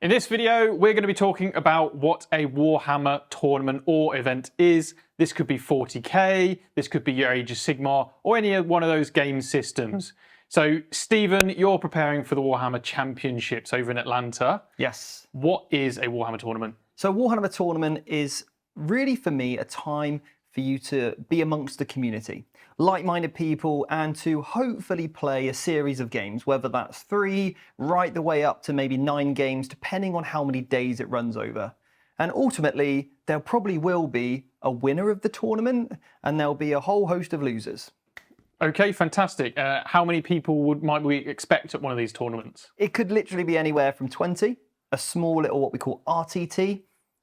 In this video, we're going to be talking about what a Warhammer tournament or event is. This could be 40k, this could be your Age of Sigmar, or any one of those game systems. So, Stephen, you're preparing for the Warhammer Championships over in Atlanta. Yes. What is a Warhammer tournament? So, Warhammer tournament is really, for me, a time for you to be amongst the community, like-minded people, and to hopefully play a series of games, whether that's 3 right the way up to maybe 9 games, depending on how many days it runs over. And ultimately, there probably will be a winner of the tournament, and there'll be a whole host of losers. Okay, fantastic. How many people might we expect at one of these tournaments? It could literally be anywhere from 20, a small little what we call RTT,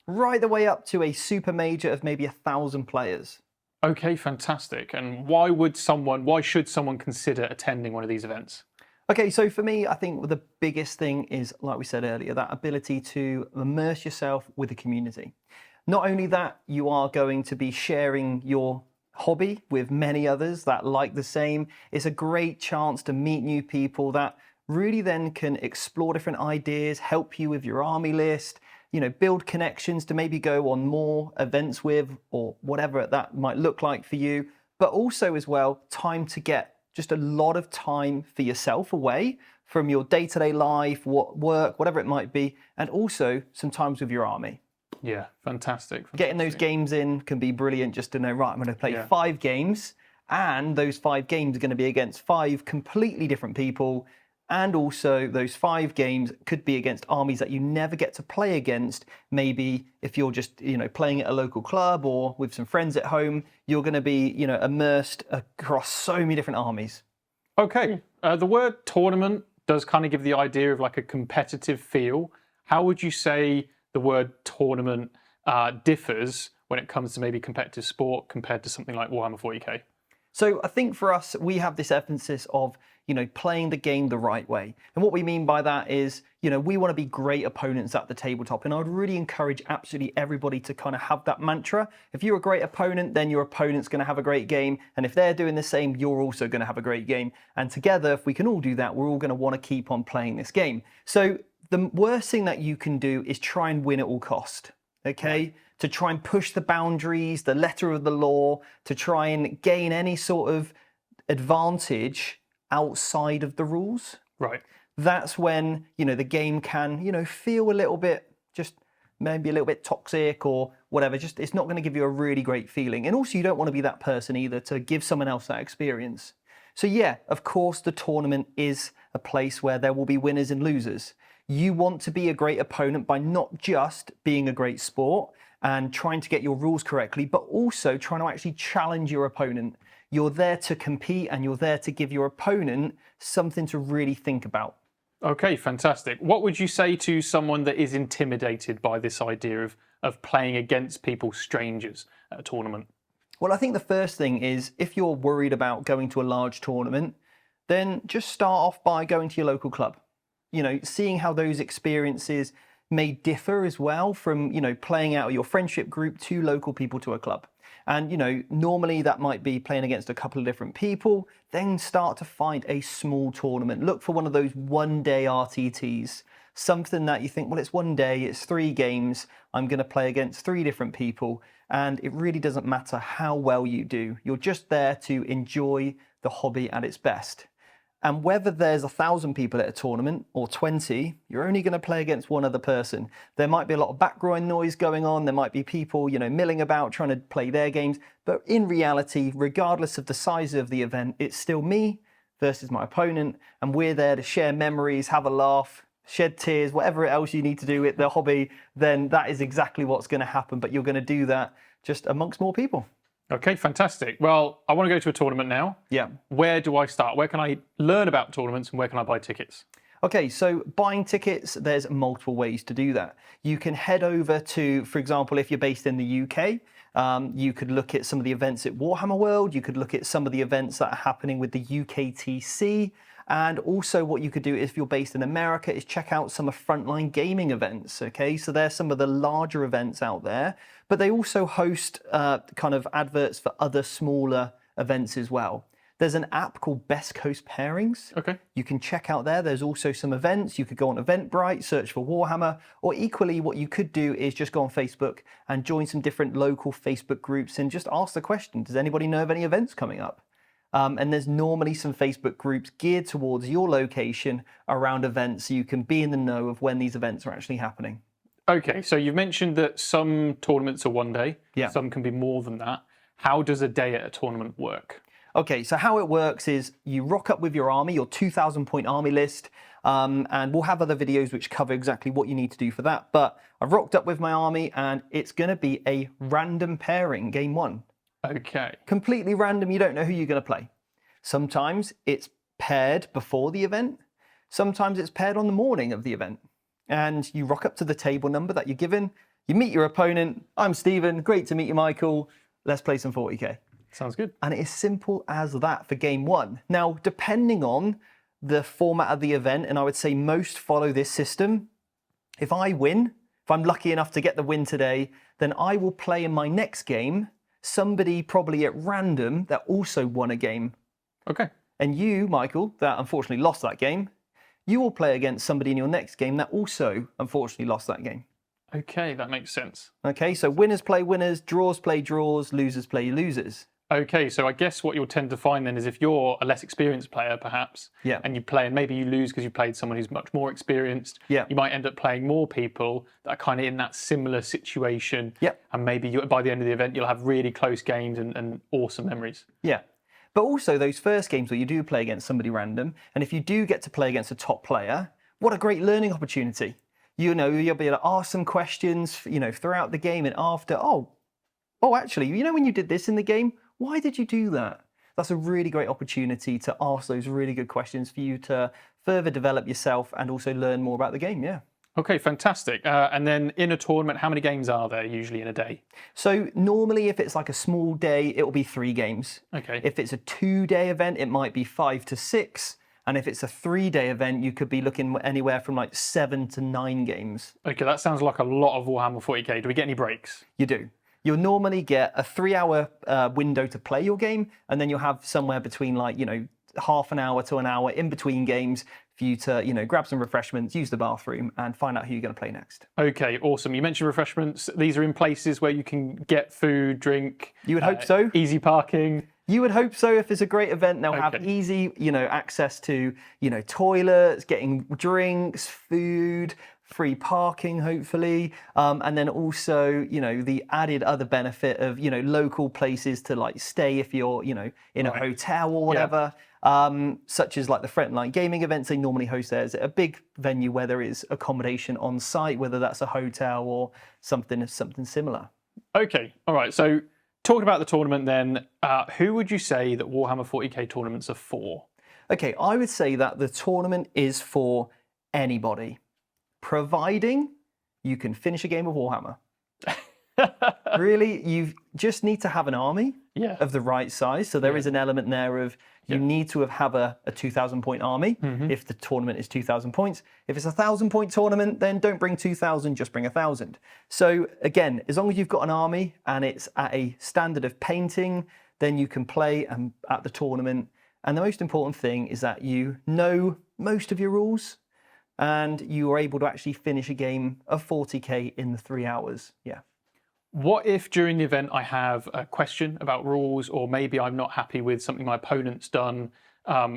right the way up to a super major of maybe 1,000 players. Okay, fantastic. And why should someone consider attending one of these events? Okay, so for me, I think the biggest thing is, like we said earlier, that ability to immerse yourself with the community. Not only that, you are going to be sharing your hobby with many others that like the same. It's a great chance to meet new people that really then can explore different ideas, help you with your army list, build connections to maybe go on more events with, or whatever that might look like for you. But also as well, time to get just a lot of time for yourself away from your day-to-day life, work, whatever it might be, and also some times with your army. Yeah, fantastic. Getting those games in can be brilliant, just to know, right, I'm going to play 5 games, and those 5 games are going to be against 5 completely different people. And also those 5 games could be against armies that you never get to play against. Maybe if you're just playing at a local club or with some friends at home, you're going to be immersed across so many different armies. Okay, the word tournament does kind of give the idea of like a competitive feel. How would you say the word tournament differs when it comes to maybe competitive sport compared to something like Warhammer 40k? So I think for us, we have this emphasis of, playing the game the right way. And what we mean by that is, we want to be great opponents at the tabletop. And I would really encourage absolutely everybody to kind of have that mantra. If you're a great opponent, then your opponent's going to have a great game. And if they're doing the same, you're also going to have a great game. And together, if we can all do that, we're all going to want to keep on playing this game. So the worst thing that you can do is try and win at all cost. Okay? To try and push the boundaries, the letter of the law, to try and gain any sort of advantage outside of the rules. Right. That's when, the game can, feel a little bit, just maybe a little bit toxic or whatever. Just, it's not going to give you a really great feeling. And also you don't want to be that person either to give someone else that experience. So yeah, of course, the tournament is a place where there will be winners and losers. You want to be a great opponent by not just being a great sport and trying to get your rules correctly, but also trying to actually challenge your opponent. You're there to compete and you're there to give your opponent something to really think about. Okay, fantastic. What would you say to someone that is intimidated by this idea of playing against people, strangers, at a tournament? Well, I think the first thing is, if you're worried about going to a large tournament, then just start off by going to your local club. Seeing how those experiences may differ as well from, playing out your friendship group to local people to a club. And, normally that might be playing against a couple of different people, then start to find a small tournament. Look for one of those one-day RTTs, something that you think, well, it's one day, it's 3 games, I'm going to play against 3 different people, and it really doesn't matter how well you do. You're just there to enjoy the hobby at its best. And whether there's 1,000 people at a tournament or 20, you're only going to play against one other person. There might be a lot of background noise going on. There might be people, milling about trying to play their games. But in reality, regardless of the size of the event, it's still me versus my opponent. And we're there to share memories, have a laugh, shed tears, whatever else you need to do with the hobby. Then that is exactly what's going to happen. But you're going to do that just amongst more people. Okay, fantastic. Well, I want to go to a tournament now. Yeah. Where do I start? Where can I learn about tournaments and where can I buy tickets? Okay, so buying tickets, there's multiple ways to do that. You can head over to, for example, if you're based in the UK, you could look at some of the events at Warhammer World. You could look at some of the events that are happening with the UKTC. And also what you could do if you're based in America is check out some of Frontline Gaming events, okay? So there's some of the larger events out there, but they also host kind of adverts for other smaller events as well. There's an app called Best Coast Pairings. Okay. You can check out there. There's also some events. You could go on Eventbrite, search for Warhammer, or equally what you could do is just go on Facebook and join some different local Facebook groups and just ask the question, does anybody know of any events coming up? And there's normally some Facebook groups geared towards your location around events so you can be in the know of when these events are actually happening. Okay, so you've mentioned that some tournaments are 1 day, some can be more than that. How does a day at a tournament work? Okay, so how it works is you rock up with your army, your 2,000 point army list, and we'll have other videos which cover exactly what you need to do for that. But I've rocked up with my army and it's going to be a random pairing, game 1. Okay. Completely random, you don't know who you're going to play. Sometimes it's paired before the event, sometimes it's paired on the morning of the event. And you rock up to the table number that you're given, you meet your opponent, I'm Stephen, great to meet you Michael, let's play some 40k. Sounds good. And it is simple as that for game 1. Now, depending on the format of the event, and I would say most follow this system, if I win, if I'm lucky enough to get the win today, then I will play in my next game somebody probably at random that also won a game. Okay. And you, Michael, that unfortunately lost that game, you will play against somebody in your next game that also unfortunately lost that game. Okay, that makes sense. Okay, so winners play winners, draws play draws, losers play losers. Okay, so I guess what you'll tend to find then is if you're a less experienced player, perhaps, and you play and maybe you lose because you played someone who's much more experienced, you might end up playing more people that are kind of in that similar situation, and maybe by the end of the event you'll have really close games and awesome memories. Yeah, but also those first games where you do play against somebody random, and if you do get to play against a top player, what a great learning opportunity. You know, you'll be able to ask some questions, you know, throughout the game and after, oh, actually, you know when you did this in the game, why did you do that? That's a really great opportunity to ask those really good questions for you to further develop yourself and also learn more about the game, Okay, fantastic. And then in a tournament, how many games are there usually in a day? So normally if it's like a small day, it will be 3 games. Okay. If it's a 2-day event, it might be 5 to 6. And if it's a 3-day event, you could be looking anywhere from like 7 to 9 games. Okay, that sounds like a lot of Warhammer 40k. Do we get any breaks? You do. You'll normally get a 3-hour window to play your game, and then you'll have somewhere between like, you know, half an hour to an hour in between games for you to, you know, grab some refreshments, use the bathroom, and find out who you're going to play next. Okay, awesome. You mentioned refreshments. These are in places where you can get food, drink. You would hope so. Easy parking. You would hope so. If it's a great event, they'll have easy, you know, access to, you know, toilets, getting drinks, food, free parking, hopefully, and then also, you know, the added other benefit of, you know, local places to like stay if you're, you know, in a hotel or whatever, such as like the Frontline Gaming events they normally host there. It's a big venue where there is accommodation on site, whether that's a hotel or something similar. Okay, all right. So talking about the tournament then, who would you say that Warhammer 40k tournaments are for? Okay, I would say that the tournament is for anybody, providing you can finish a game of Warhammer. Really, you just need to have an army of the right size. So there is an element there of you need to have a 2,000 point army if the tournament is 2,000 points. If it's a 1,000 point tournament, then don't bring 2,000, just bring 1,000. So again, as long as you've got an army and it's at a standard of painting, then you can play at the tournament. And the most important thing is that you know most of your rules, and you are able to actually finish a game of 40k in the 3 hours. What if during the event I have a question about rules, or maybe I'm not happy with something my opponent's done?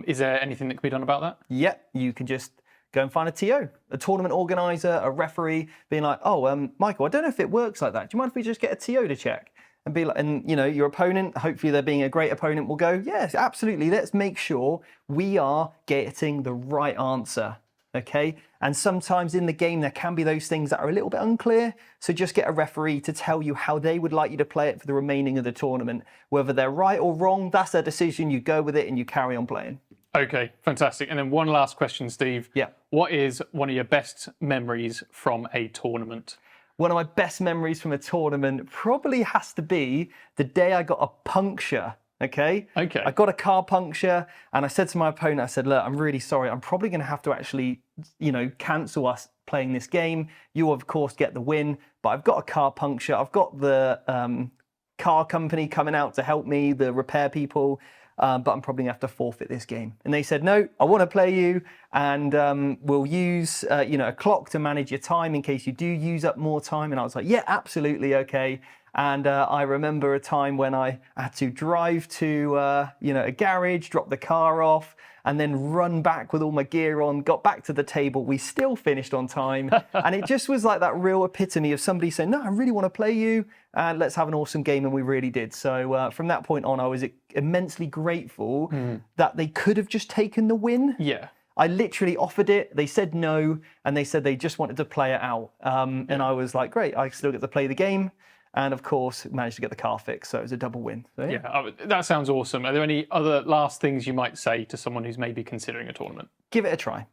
Is there anything that can be done about that? Yeah, you can just go and find a TO, a tournament organizer, a referee, being like, oh, Michael, I don't know if it works like that. Do you mind if we just get a TO to check? And be like, and you know, your opponent, hopefully they're being a great opponent, will go, yes, absolutely. Let's make sure we are getting the right answer. Okay, and sometimes in the game there can be those things that are a little bit unclear, so just get a referee to tell you how they would like you to play it for the remaining of the tournament. Whether they're right or wrong, that's their decision. You go with it and you carry on playing. Okay, fantastic. And then one last question, Steve. Yeah. What is one of your best memories from a tournament? One of my best memories from a tournament probably has to be the day I got a puncture. Okay. I got a car puncture, and I said to my opponent, I said, look, I'm really sorry. I'm probably going to have to actually, you know, cancel us playing this game. You, of course, get the win, but I've got a car puncture. I've got the car company coming out to help me, the repair people. but I'm probably gonna have to forfeit this game. And they said, no, I want to play you, and we'll use a clock to manage your time in case you do use up more time. And I was like, yeah, absolutely, okay. And I remember a time when I had to drive to a garage, drop the car off, and then run back with all my gear on, got back to the table. We still finished on time. And it just was like that real epitome of somebody saying, no, I really want to play you, and let's have an awesome game. And we really did. So from that point on, I was immensely grateful that they could have just taken the win. Yeah. I literally offered it. They said no, and they said they just wanted to play it out. And I was like, great, I still get to play the game. And of course, managed to get the car fixed, so it was a double win. So, yeah, that sounds awesome. Are there any other last things you might say to someone who's maybe considering a tournament? Give it a try.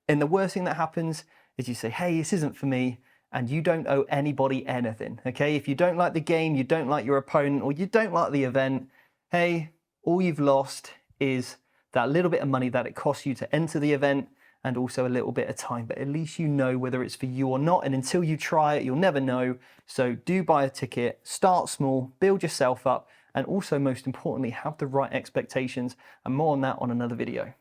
And the worst thing that happens is you say, hey, this isn't for me, and you don't owe anybody anything, okay? If you don't like the game, you don't like your opponent, or you don't like the event, hey, all you've lost is that little bit of money that it costs you to enter the event, and also a little bit of time, but at least you know whether it's for you or not, and until you try it, you'll never know. So do buy a ticket, start small, build yourself up, and also most importantly, have the right expectations, and more on that on another video.